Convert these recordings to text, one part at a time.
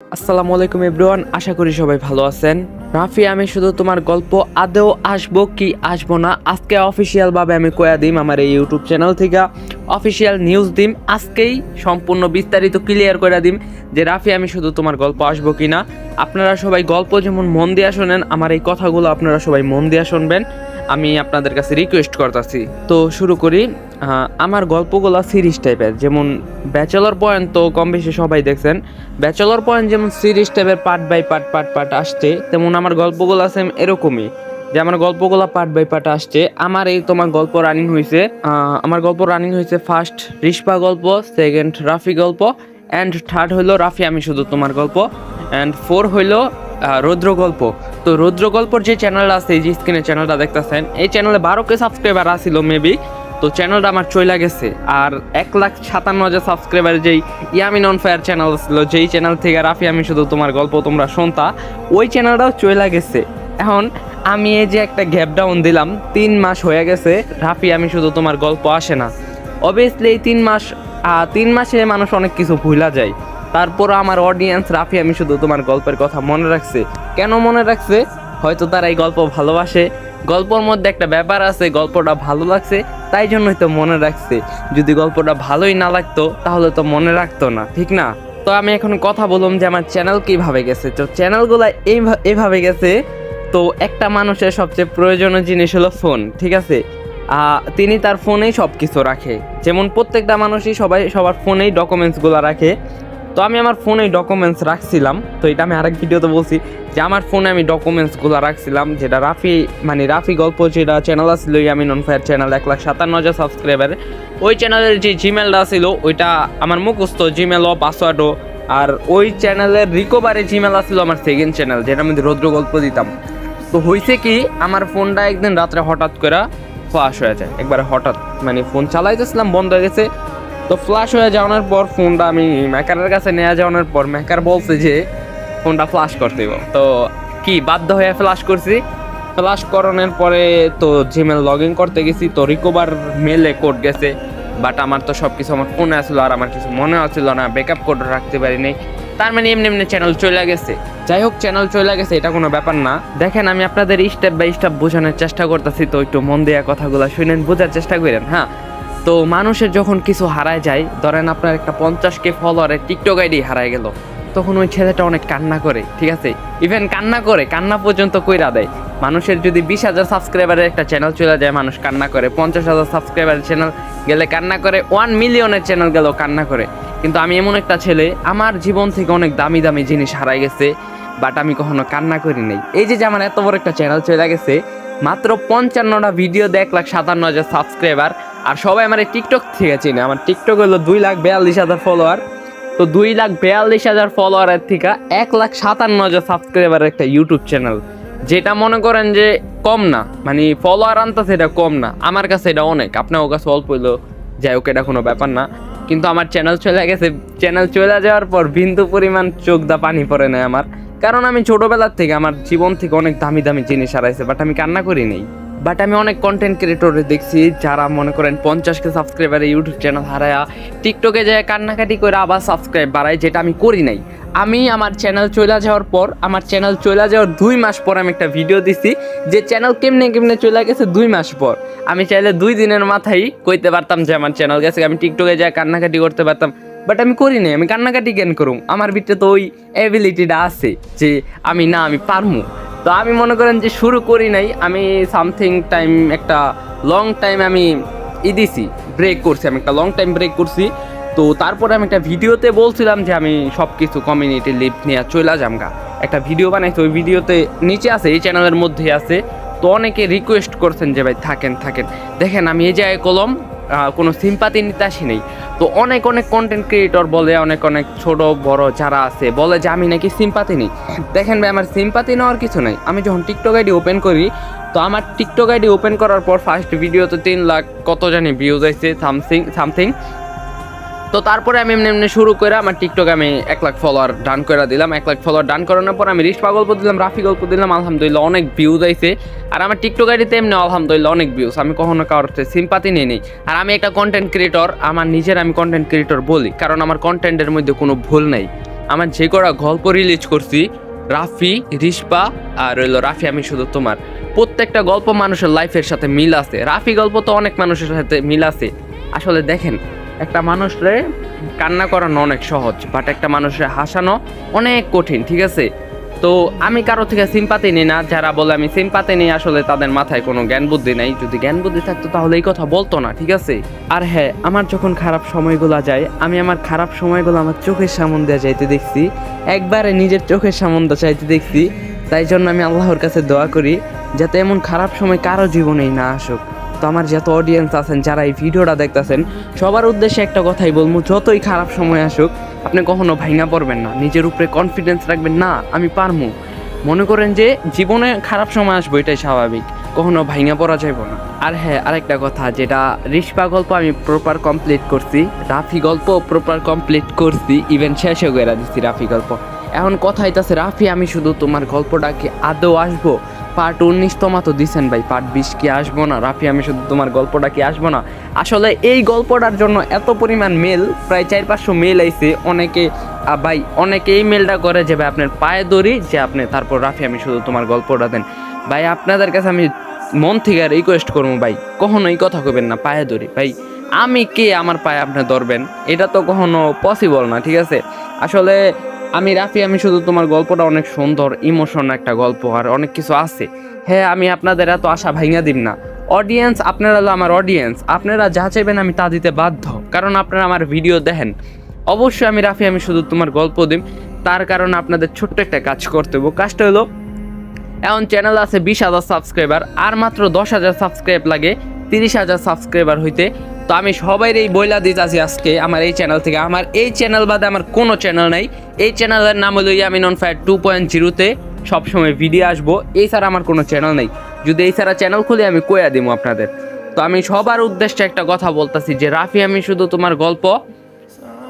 আসসালামু আলাইকুম এভরিওয়ান, আশা করি সবাই ভালো আছেন। রাফি, আমি শুধু তোমার গল্প আদেও আসবো কি আসবো না আজকে অফিসিয়াল ভাবে আমি কয়া দিম, আমার এই ইউটিউব চ্যানেল থেকে অফিসিয়াল নিউজ দিম, আজকেই সম্পূর্ণ বিস্তারিত ক্লিয়ার করে দিম যে রাফি, আমি শুধু তোমার গল্প আসবো কি না। আপনারা সবাই গল্প যেমন মন দিয়া শোনেন, আমার এই কথাগুলো আপনারা সবাই মন দিয়া শুনবেন, আমি আপনাদের কাছে রিকোয়েস্ট করতেছি। তো শুরু করি। আমার গল্পগুলো সিরিজ টাইপের, যেমন ব্যাচেলর পয়েন্ট তো কম বেশি সবাই দেখছেন। ব্যাচেলর পয়েন্ট যেমন সিরিজ টাইপের পার্ট বাই পার্ট আসছে, তেমন আমার গল্পগুলো আছে এরকমই, যে আমার গল্পগুলো পার্ট বাই পার্ট আসছে। আমার এই তোমার গল্প রানিং হয়েছে, আমার গল্প রানিং হয়েছে ফার্স্ট রিস্পা গল্প, সেকেন্ড রাফি গল্প, অ্যান্ড থার্ড হইলো রাফি আমি শুধু তোমার গল্প, অ্যান্ড ফোর হইলো রৌদ্র গল্প। তো রৌদ্র গল্পর যে চ্যানেলটা আছে, এই যে স্ক্রিনে চ্যানেলটা দেখতেছেন, এই চ্যানেলে 12K সাবস্ক্রাইবার আসছিল মেবি। তো চ্যানেলটা আমার চইলা গেছে, আর 1,57,000 সাবস্ক্রাইবার যেই ইয়ামিন অন ফায়ার চ্যানেল ছিল, যেই চ্যানেল থেকে রাফি আমি শুধু তোমার গল্প তোমরা শুনতা, ওই চ্যানেলটাও চইলা গেছে। এখন আমি এই যে একটা গ্যাপ ডাউন দিলাম, 3 মাস হয়ে গেছে রাফি আমি শুধু তোমার গল্প আসে না। অবভিয়াসলি এই 3 মাসে মানুষ অনেক কিছু ভুলা যায়, তারপর আমার অডিয়েন্স রাফি আমি শুধু তোমার গল্পের কথা মনে রাখছে। কেন মনে রাখছে? হয়তো তারা এই গল্প ভালোবাসে, গল্পর মধ্যে একটা ব্যাপার আছে, গল্পটা ভালো লাগছে, তাই জন্যই তো মনে রাখছে। যদি গল্পটা ভালোই না লাগতো তাহলে তো মনে রাখতো না, ঠিক না? তো আমি এখন কথা বললাম যে আমার চ্যানেল কিভাবে গেছে। তো চ্যানেলগুলো এইভাবে গেছে। তো একটা মানুষের সবচেয়ে প্রয়োজনীয় জিনিস হলো ফোন, ঠিক আছে? তিনি তার ফোনেই সব কিছু রাখে, যেমন প্রত্যেকটা মানুষই সবার ফোনেই ডকুমেন্টসগুলো রাখে। তো আমি আমার ফোনে ডকুমেন্টস রাখছিলাম, তো এটা আমি আরেক ভিডিওতে বলছি যে আমার ফোনে আমি ডকুমেন্টসগুলো রাখছিলাম, যেটা রাফি গল্প যেটা চ্যানেল আছিল Yamin on fire channel, 1,57,000 subscriber, ওই চ্যানেলের যে জিমেলটা ছিল ওইটা আমার মুখস্থ জিমেলও পাসওয়ার্ডও। আর ওই চ্যানেলের রিকভারি জিমেল আসছিল আমার সেকেন্ড চ্যানেল, যেটা আমি রৌদ্র গল্প দিতাম। তো হয়েছে কি, আমার ফোনটা একদিন রাত্রে হঠাৎ করে ফ্লাশ হয়ে যায়, একবারে হঠাৎ, মানে ফোন চালাইতেছিলাম বন্ধ হয়ে গেছে। তো ফ্লাশ হয়ে যাওয়ার পর ফোনটা আমি মেকারের কাছে নিয়ে যাওয়ার পর মেকার বলছে যে ফোনটা ফ্লাশ করতে দিব। তো কি বাধ্য হয়ে ফ্লাশ করছি। ফ্লাশ করানোর পরে তো জিমেল লগ ইন করতে গেছি, তো রিকভার মেলে কোড গেছে, বাট আমার তো সব কিছু আমার ফোনে আসলো, আর আমার কিছু মনে আসছিল না, ব্যাকআপ কোড রাখতে পারিনি। তার মানে এমনি চ্যানেল চলে গেছে। যাই হোক, চ্যানেল চলে গেছে, এটা কোনো ব্যাপার না। দেখেন, আমি আপনাদের স্টেপ বাই স্টেপ বোঝানোর চেষ্টা করতেছি, তো একটু মন দেওয়া কথাগুলো শুনেন, বোঝার চেষ্টা করেন। হ্যাঁ, তো মানুষের যখন কিছু হারায় যায়, ধরেন আপনার একটা 50K ফলোয়ারের টিকটক আইডি হারায় গেল, তখন ওই ছেলেটা অনেক কান্না করে, ঠিক আছে? ইভেন কান্না পর্যন্ত কইরা দেয়। মানুষের যদি 20,000 সাবস্ক্রাইবারের একটা চ্যানেল চলে যায়, মানুষ কান্না করে। 50,000 সাবস্ক্রাইবারের চ্যানেল গেলে কান্না করে, 1 মিলিয়নের চ্যানেল গেলেও কান্না করে। কিন্তু আমি এমন একটা ছেলে, আমার জীবন থেকে অনেক দামি দামি জিনিস হারাই গেছে, বাট আমি কখনো কান্না করি নাই। এই যে আমার এত বড় একটা চ্যানেল চলে গেছে, মাত্র 55টা ভিডিও, 1,57,000 সাবস্ক্রাইবার, আর সবাই আমার এই টিকটক থেকে চিনে। আমার টিকটক হলো 2,42,000 ফলোয়ার। তো 2,42,000 ফলোয়ারের থেকে 1,57,000 সাবস্ক্রাইবারের একটা ইউটিউব চ্যানেল, যেটা মনে করেন যে কম না, মানে ফলোয়ার আনতেছে এটা কম না, আমার কাছে এটা অনেক, আপনার কাছে অল্প হইলো, যাই হোক এটা কোনো ব্যাপার না। কিন্তু আমার চ্যানেল চলে গেছে, চ্যানেল চলে যাওয়ার পর বিন্দু পরিমাণ চোখ দা পানি পড়ে নেয় আমার, কারণ আমি ছোটোবেলার থেকে আমার জীবন থেকে অনেক দামি দামি জিনিস হারাইছে, বাট আমি কান্না করি নেই। বাট আমি অনেক কন্টেন্ট ক্রিয়েটরে দেখছি যারা মনে করেন 50K সাবস্ক্রাইবারে ইউটিউব চ্যানেল হারায়া টিকটকে যায় কান্নাকাটি করে আবার সাবস্ক্রাইব বাড়ায়, যেটা আমি করি নাই। আমি আমার চ্যানেল চলে যাওয়ার পর, আমার চ্যানেল চলে যাওয়ার 2 মাস পর আমি একটা ভিডিও দিছি যে চ্যানেল কেমনে চলে গেছে 2 মাস পর। আমি চাইলে 2 দিনের মাথায় কইতে পারতাম যে আমার চ্যানেল গেছে, আমি টিকটকে যায় কান্নাকাটি করতে পারতাম, বাট আমি করি নাই। আমি কান্নাকাটি কেন করুম? আমার ভিতরে তো ওই অ্যাবিলিটিটা আছে যে আমি পারমু। তো আমি মনে করেন যে শুরু করি নাই, আমি সামথিং টাইম, একটা লং টাইম আমি দিছি, ব্রেক করছি, আমি একটা লং টাইম ব্রেক করছি। তো তারপরে আমি একটা ভিডিওতে বলছিলাম যে আমি সব কিছু কমিউনিটি লিভ নিয়ে চলে যামগা, একটা ভিডিও বানাইছি, ওই ভিডিওতে নিচে আছে, এই চ্যানেলের মধ্যে আছে। তো অনেকে রিকোয়েস্ট করছেন যে ভাই থাকেন। দেখেন, আমি এই জায়গায় কলম কোনো সিম্পাতি নিতে আসি নেই। তো অনেক কন্টেন্ট ক্রিয়েটর বলে, অনেক ছোট বড় যারা আছে বলে যে আমি নাকি সিম্পাতি নিই। দেখেন ভাই, আমার সিম্পাতি নেওয়ার কিছু নাই। আমি যখন টিকটক আইডি ওপেন করি, তো আমার টিকটক আইডি ওপেন করার পর ফার্স্ট ভিডিওতে 3 লাখ কত জানি ভিউজ আসছে, সামথিং। তো তারপরে আমি এমনি শুরু করে আমার টিকটকে আমি 1 লাখ ফলোয়ার ডান করে দিলাম। 1 লাখ ফলোয়ার ডান করানোর পর আমি রিস্পা গল্প দিলাম, রাফি গল্প দিলাম, আলহামদুলিল্লাহ অনেক ভিউজ আইছে। আর আমার টিকটক আইডিতে এমনি আলহামদুলিল্লাহ অনেক ভিউজ। আমি কখনো কারোর সিম্পাতি নেই। আর আমি একটা কন্টেন্ট ক্রিয়েটর, আমি কন্টেন্ট ক্রিয়েটর বলি, কারণ আমার কন্টেন্টের মধ্যে কোনো ভুল নাই। আমার যে কটা গল্প রিলিজ করছি, রাফি, রিশপা আর হইলো রাফি আমি শুধু তোমার, প্রত্যেকটা গল্প মানুষের লাইফের সাথে মিল আছে। রাফি গল্প তো অনেক মানুষের সাথে মিল আছে। আসলে দেখেন, একটা মানুষরে কান্না করানো অনেক সহজ, বাট একটা মানুষের হাসানো অনেক কঠিন, ঠিক আছে? তো আমি কারো থেকে সিম্পাতি নিই না। যারা বলে আমি সিম্পাতি নিই, আসলে তাদের মাথায় কোনো জ্ঞান বুদ্ধি নাই। যদি জ্ঞান বুদ্ধি থাকতো তাহলে এই কথা বলতো না, ঠিক আছে? আর হ্যাঁ, আমার যখন খারাপ সময়গুলো যায়, আমি আমার খারাপ সময়গুলো আমার চোখের সামনে দিয়ে যাইতে দেখছি, একবারে নিজের চোখের সামনে দিয়ে যাইতে দেখছি। তাই জন্য আমি আল্লাহর কাছে দোয়া করি যাতে এমন খারাপ সময় কারো জীবনেই না আসুক। তো আমার যত অডিয়েন্স আছেন, যারা এই ভিডিওটা দেখতেছেন, সবার উদ্দেশ্যে একটা কথাই বলবো, যতই খারাপ সময় আসুক আপনি কখনো ভাঙা পড়বেন না, নিজের উপরে কনফিডেন্স রাখবেন, না আমি পারবো। মনে করেন যে জীবনে খারাপ সময় আসবো, এটাই স্বাভাবিক, কখনো ভাঙা পড়া যাইব না। আর হ্যাঁ, আরেকটা কথা, যেটা রিশপা গল্প আমি প্রপার কমপ্লিট করছি, রাফি গল্প প্রপার কমপ্লিট করছি, ইভেন শেষও করে দিচ্ছি রাফি গল্প। এখন কথা হইতাছে, রাফি আমি শুধু তোমার গল্পটাকে আদৌ আসবো? পার্ট 19 তোমা তো দিছেন ভাই, পার্ট 20 কি আসবো না? রাফি আমি শুধু তোমার গল্পটা কি আসবো না? আসলে এই গল্পটার জন্য এত পরিমাণ মেল, প্রায় 400-500 মেল আইছে। অনেকে ভাই, অনেকে এই মেলটা করে যে ভাই আপনার পায়ে ধরি, যে আপনি তারপর রাফি আমি শুধু তোমার গল্পটা দেন। ভাই আপনাদের কাছে আমি মন থেকে রিকোয়েস্ট করবো ভাই, কখনো এই কথা কইবেন না পায়ে ধরি। ভাই আমি কে আমার পায়ে আপনি ধরবেন? এটা তো কখনো পসিবল না, ঠিক আছে? আসলে আমি রাফি আমি শুধু তোমার গল্পটা অনেক সুন্দর, ইমোশন একটা গল্প, আর অনেক কিছু আছে। হ্যাঁ, আমি আপনাদের এত আশা ভাঙা দিন না। অডিয়েন্স, আপনারা হলো আমার অডিয়েন্স, আপনারা যা চাইবেন আমি তা দিতে বাধ্য, কারণ আপনারা আমার ভিডিও দেখেন। অবশ্যই আমি রাফি আমি শুধু তোমার গল্প দিম, তার কারণে আপনাদের ছোট্ট একটা কাজ করতে হবে। কাজটা হলো, এখন চ্যানেল আছে 20,000 সাবস্ক্রাইবার, আর মাত্র 10,000 সাবস্ক্রাইব লাগে 30,000 সাবস্ক্রাইবার হইতে। তো আমি সবাই এই বইলা দিতেছি আজকে আমার এই চ্যানেল থেকে, আমার এই চ্যানেল বাদে আমার কোনো চ্যানেল নাই। এই চ্যানেলের নাম হলো ইয়ামিন অন ফায়ার 2.0-তে সবসময় ভিডিও আসবো, এই ছাড়া আমার কোনো চ্যানেল নেই। যদি এই ছাড়া চ্যানেল খুলে আমি কইয়া দিব আপনাদের। তো আমি সবার উদ্দেশ্যে একটা কথা বলতেছি যে রাফি আমি শুধু তোমার গল্প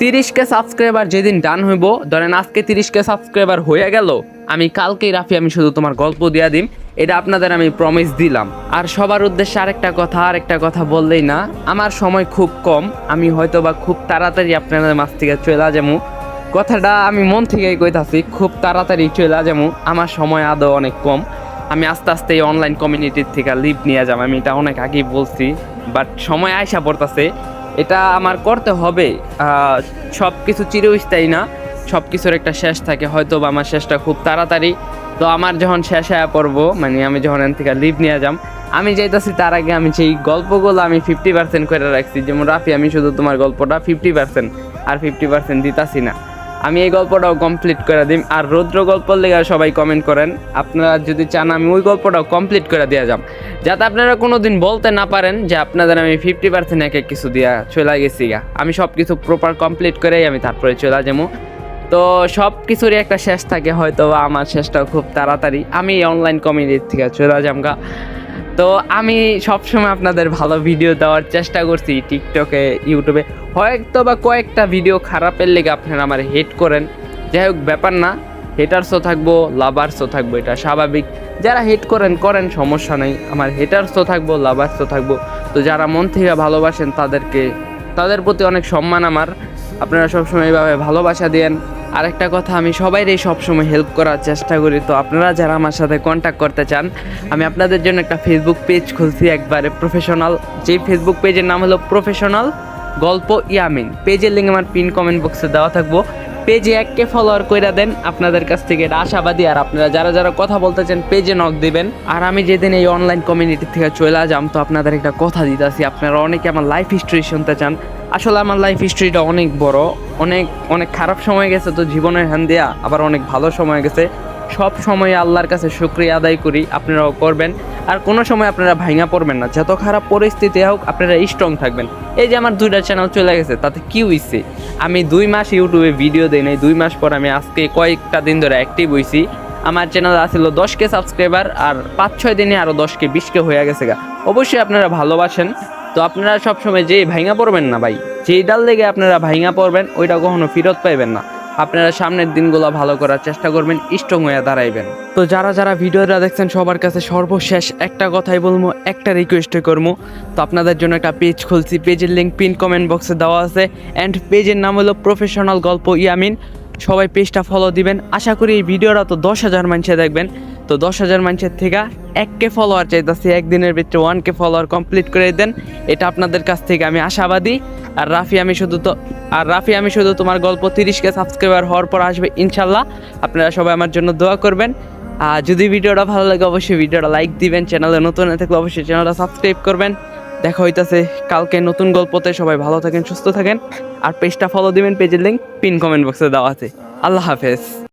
30K সাবস্ক্রাইবার যেদিন ডান হইব, ধরেন আজকে 30K সাবস্ক্রাইবার হয়ে গেল, আমি কালকেই রাফি আমি শুধু তোমার গল্প দিয়া দিম, এটা আপনাদের আমি প্রমিস দিলাম। আর সবার উদ্দেশ্যে আরেকটা কথা বললেই না, আমার সময় খুব কম, আমি হয়তো বা খুব তাড়াতাড়ি আপনাদের মাছ থেকে চলে যাবো। কথাটা আমি মন থেকেই কইতাছি, খুব তাড়াতাড়ি চলে যাবো, আমার সময় আদৌ অনেক কম। আমি আস্তে আস্তে এই অনলাইন কমিউনিটির থেকে লিভ নিয়ে যাব, আমি এটা অনেক আগেই বলছি, বাট সময় আইসা পড়তাছে, এটা আমার করতে হবে। সব কিছু চিরস্থায়ী না, সব কিছুর একটা শেষ থাকে, হয়তো বা আমার শেষটা খুব তাড়াতাড়ি। তো আমার যখন শেষ হয়ে পড়বো, মানে আমি যখন এখান থেকে লিভ নিয়ে যাম, আমি যাইতাছি তার আগে আমি সেই গল্পগুলো আমি 50% করে রাখছি। যেমন রাফি আমি শুধু তোমার গল্পটা 50%, আর 50% দিতাছি না, আমি এই গল্পটাও কমপ্লিট করে দিম। আর রৌদ্র গল্পর লেগে সবাই কমেন্ট করেন, আপনারা যদি চান আমি ওই গল্পটাও কমপ্লিট করে দিয়ে যাম, যাতে আপনারা কোনো দিন বলতে না পারেন যে আপনাদের আমি 50% এক কিছু দিয়া চলে গেছি গা। আমি সব কিছু প্রপার কমপ্লিট করেই আমি তারপরে চলে যাবো। তো সব কিছুরই একটা শেষ থাকে, হয়তো আমার শেষটাও খুব তাড়াতাড়ি, আমি অনলাইন কমিউনিটি থেকে চলে যাম গা। তো আমি সবসময় আপনাদের ভালো ভিডিও দেওয়ার চেষ্টা করছি, টিকটকে, ইউটিউবে। হয়তো বা কয়েকটা ভিডিও খারাপের লেগে আপনারা আমার হেট করেন, যাই হোক ব্যাপার না, হেটার্সও থাকবো, লাভার্সও থাকবো, এটা স্বাভাবিক। যারা হেট করেন সমস্যা নেই, আমার হেটার্সও থাকবো, লাভার্সও থাকবো। তো যারা মন থেকে ভালোবাসেন তাদের প্রতি অনেক সম্মান আমার, আপনারা সবসময় এইভাবে ভালোবাসা দেন। আরেকটা কথা, আমি সবাইরই সবসময় হেল্প করার চেষ্টা করি। তো আপনারা যারা আমার সাথে কন্ট্যাক্ট করতে চান, আমি আপনাদের জন্য একটা ফেসবুক পেজ খুলছি, একবারে প্রফেশনাল। যেই ফেসবুক পেজের নাম হলো প্রফেশনাল গল্প ইয়ামিন। পেজের লিঙ্ক আমার পিন কমেন্ট বক্সে দেওয়া থাকবো। পেজে 1K ফলোয়ার কইরা দেন, আপনাদের কাছ থেকে এটা আশাবাদী। আর আপনারা যারা কথা বলতে চান পেজে নক দিবেন। আর আমি যেদিন এই অনলাইন কমিউনিটি থেকে চলে যাম, তো আপনাদের একটা কথা দিতেছি, আপনারা অনেকে আমার লাইফ হিস্ট্রি শুনতে চান। আসলে আমার লাইফ হিস্ট্রিটা অনেক বড়, অনেক খারাপ সময় গেছে তো জীবনের হ্যান দেয়া, আবার অনেক ভালো সময় গেছে। সব সময় আল্লাহর কাছে শুকরিয়া আদায় করি, আপনারাও করবেন। আর কোনো সময় আপনারা ভাঙা পড়বেন না, যত খারাপ পরিস্থিতি হোক আপনারা স্ট্রং থাকবেন। এই যে আমার 2টা চ্যানেল চলে গেছে, তাতে কি হইছে? আমি 2 মাস ইউটিউবে ভিডিও দেই নাই, 2 মাস পর আমি আজকে কয়েকটা দিন ধরে অ্যাক্টিভ হইছি। আমার চ্যানেল আসছিল 10K সাবস্ক্রাইবার, আর 5-6 দিনে আরও 10K 20K হয়ে গেছে গা। অবশ্যই আপনারা ভালোবাসেন, তো আপনারা সবসময় যে ভাঙা পড়বেন না ভাই, যেই ডাল লেগে আপনারা ভাঙা পড়বেন ওইটা কখনো ফেরত পাইবেন না। আপনারা সামনের দিনগুলো ভালো করার চেষ্টা করবেন, স্ট্রং হয়ে দাঁড়াইবেন। তো যারা ভিডিওটা দেখছেন সবার কাছে সর্বশেষ একটা কথাই বলবো, একটা রিকোয়েস্ট করবো। তো আপনাদের জন্য একটা পেজ খুলছি, পেজের লিঙ্ক পিন কমেন্ট বক্সে দেওয়া আছে, অ্যান্ড পেজের নাম হলো প্রফেশনাল গল্প ইয়ামিন। সবাই পেজটা ফলো দিবেন। আশা করি এই ভিডিওটা তো 10,000 মানুষে দেখবেন, তো 10,000 মানুষের থেকে 1K ফলোয়ার চাইতেছি, একদিনের ভিতরে 1K ফলোয়ার কমপ্লিট করে দেন, এটা আপনাদের কাছ থেকে আমি আশাবাদী। আর রাফি আমি শুধু তোমার গল্প 30K সাবস্ক্রাইবার হওয়ার পর আসবে ইনশাল্লাহ। আপনারা সবাই আমার জন্য দোয়া করবেন। আর যদি ভিডিওটা ভালো লাগে অবশ্যই ভিডিওটা লাইক দিবেন, চ্যানেলে নতুন হয়ে থাকলে অবশ্যই চ্যানেলটা সাবস্ক্রাইব করবেন। দেখা হইতাছে কালকে নতুন গল্পতে। সবাই ভালো থাকেন, সুস্থ থাকেন, আর পেজটা ফলো দিবেন। পেজের লিঙ্ক পিন কমেন্ট বক্সে দেওয়া আছে। আল্লাহ হাফেজ।